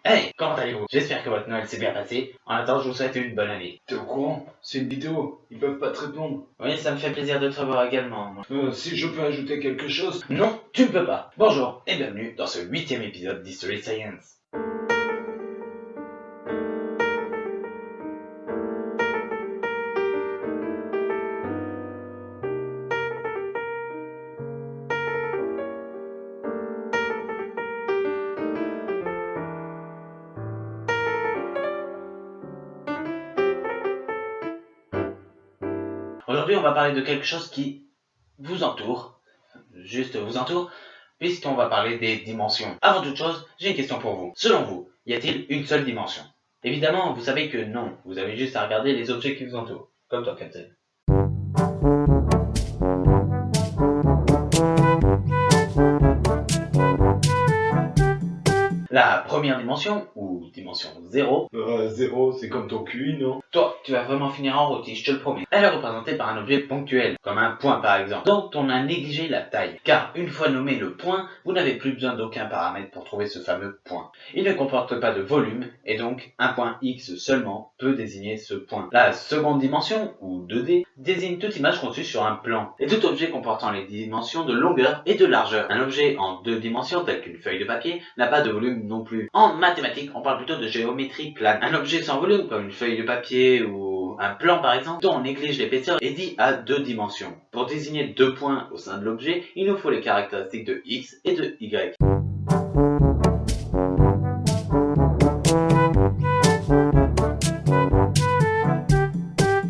Hey, comment allez-vous? J'espère que votre Noël s'est bien passé. En attendant, je vous souhaite une bonne année. T'es au courant? C'est une vidéo, ils peuvent pas te répondre. Oui, ça me fait plaisir de te revoir également. Si je peux ajouter quelque chose. Non, tu ne peux pas. Bonjour et bienvenue dans ce 8e épisode d'History Science. Aujourd'hui, on va parler de quelque chose qui vous entoure, juste vous entoure, puisqu'on va parler des dimensions. Avant toute chose, j'ai une question pour vous. Selon vous, y a-t-il une seule dimension? Évidemment, vous savez que non. Vous avez juste à regarder les objets qui vous entourent. Comme toi, Captain. La première dimension, ou dimension 0, 0, c'est comme ton QI, non? toi, tu vas vraiment finir en rôti, je te le promets. Elle est représentée par un objet ponctuel, comme un point par exemple, dont on a négligé la taille. Car une fois nommé le point, vous n'avez plus besoin d'aucun paramètre pour trouver ce fameux point. Il ne comporte pas de volume, et donc un point X seulement peut désigner ce point. La seconde dimension, ou 2D, désigne toute image conçue sur un plan, et tout objet comportant les dimensions de longueur et de largeur. Un objet en 2 dimensions, tel qu'une feuille de papier, n'a pas de volume non plus. En mathématiques, on parle plutôt de géométrie plane. Un objet sans volume, comme une feuille de papier ou un plan par exemple, dont on néglige l'épaisseur, est dit à 2 dimensions. Pour désigner 2 points au sein de l'objet, il nous faut les caractéristiques de X et de Y.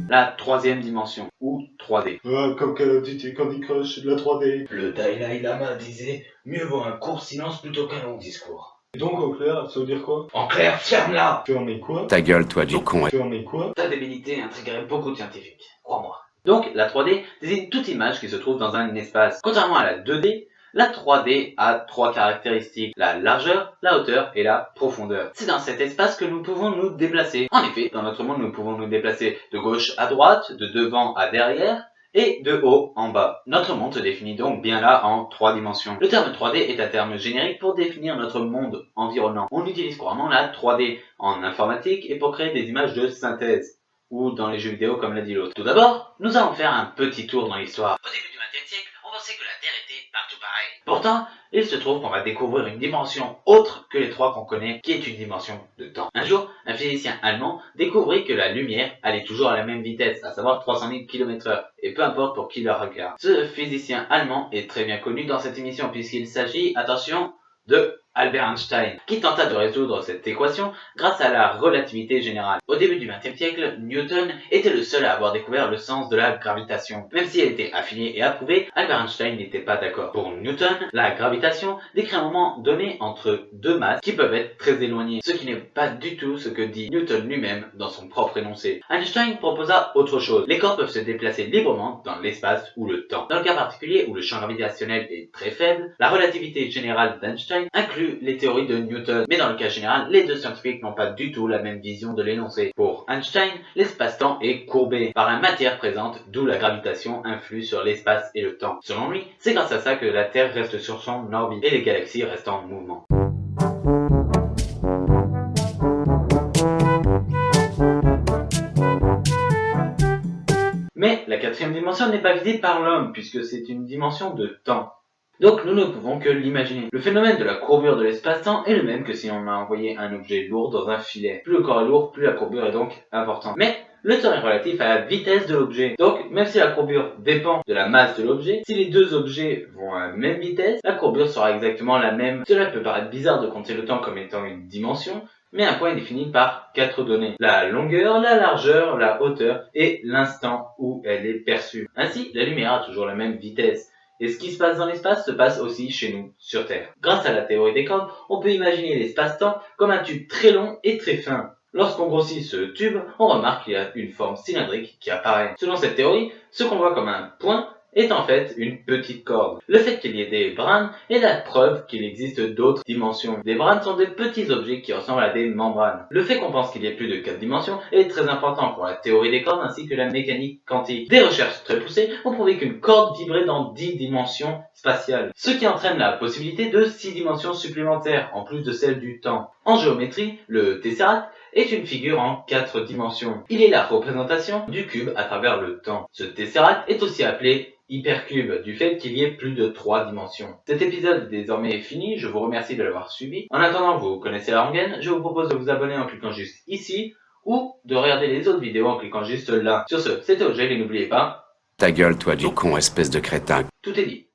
La troisième dimension, ou 3D. Comme Call of Duty Candy Crush, de la 3D. Le Dalai Lama disait « Mieux vaut un court silence plutôt qu'un long discours ». Et donc, en clair, ça veut dire quoi? En clair, ferme-la! Fermer quoi? Ta gueule, toi, du con. Fermer quoi? Ta débilité intriguerait beaucoup de scientifiques, crois-moi. Donc, la 3D désigne toute image qui se trouve dans un espace. Contrairement à la 2D, la 3D a 3 caractéristiques, la largeur, la hauteur et la profondeur. C'est dans cet espace que nous pouvons nous déplacer. En effet, dans notre monde, nous pouvons nous déplacer de gauche à droite, de devant à derrière, et de haut en bas. Notre monde se définit donc bien là en 3 dimensions. Le terme 3D est un terme générique pour définir notre monde environnant. On utilise couramment la 3D en informatique et pour créer des images de synthèse, ou dans les jeux vidéo comme l'a dit l'autre. Tout d'abord, nous allons faire un petit tour dans l'histoire. Au début du XXe siècle, on pensait que la Terre était partout pareil. Pourtant, il se trouve qu'on va découvrir une dimension autre que les 3 qu'on connaît, qui est une dimension de temps. Un jour, un physicien allemand découvrit que la lumière allait toujours à la même vitesse, à savoir 300 000 km/h, et peu importe pour qui la regarde. Ce physicien allemand est très bien connu dans cette émission puisqu'il s'agit, attention, de Albert Einstein, qui tenta de résoudre cette équation grâce à la relativité générale. Au début du XXe siècle, Newton était le seul à avoir découvert le sens de la gravitation. Même si elle était affinée et approuvée, Albert Einstein n'était pas d'accord. Pour Newton, la gravitation décrit un moment donné entre 2 masses qui peuvent être très éloignées, ce qui n'est pas du tout ce que dit Newton lui-même dans son propre énoncé. Einstein proposa autre chose. Les corps peuvent se déplacer librement dans l'espace ou le temps. Dans le cas particulier où le champ gravitationnel est très faible, la relativité générale d'Einstein inclut les théories de Newton. Mais dans le cas général, les deux scientifiques n'ont pas du tout la même vision de l'énoncé. Pour Einstein, l'espace-temps est courbé par la matière présente, d'où la gravitation influe sur l'espace et le temps. Selon lui, c'est grâce à ça que la Terre reste sur son orbite et les galaxies restent en mouvement. Mais la 4e dimension n'est pas visible par l'homme, puisque c'est une dimension de temps. Donc nous ne pouvons que l'imaginer. Le phénomène de la courbure de l'espace-temps est le même que si on a envoyé un objet lourd dans un filet. Plus le corps est lourd, plus la courbure est donc importante. Mais le temps est relatif à la vitesse de l'objet. Donc même si la courbure dépend de la masse de l'objet, si les deux objets vont à la même vitesse, la courbure sera exactement la même. Cela peut paraître bizarre de compter le temps comme étant une dimension, mais un point est défini par 4 données. La longueur, la largeur, la hauteur et l'instant où elle est perçue. Ainsi, la lumière a toujours la même vitesse. Et ce qui se passe dans l'espace se passe aussi chez nous, sur Terre. Grâce à la théorie des cordes, on peut imaginer l'espace-temps comme un tube très long et très fin. Lorsqu'on grossit ce tube, on remarque qu'il y a une forme cylindrique qui apparaît. Selon cette théorie, ce qu'on voit comme un point est en fait une petite corde. Le fait qu'il y ait des brins est la preuve qu'il existe d'autres dimensions. Les brins sont des petits objets qui ressemblent à des membranes. Le fait qu'on pense qu'il y ait plus de 4 dimensions est très important pour la théorie des cordes ainsi que la mécanique quantique. Des recherches très poussées ont prouvé qu'une corde vibrait dans 10 dimensions spatiales, ce qui entraîne la possibilité de 6 dimensions supplémentaires en plus de celle du temps. En géométrie, le tesseract est une figure en 4 dimensions. Il est la représentation du cube à travers le temps. Ce tesseract est aussi appelé hypercube du fait qu'il y ait plus de 3 dimensions. Cet épisode est désormais fini, je vous remercie de l'avoir suivi. En attendant, vous connaissez la rengaine, je vous propose de vous abonner en cliquant juste ici ou de regarder les autres vidéos en cliquant juste là. Sur ce, c'était OJ et n'oubliez pas... Ta gueule, toi, du con, espèce de crétin. Tout est dit.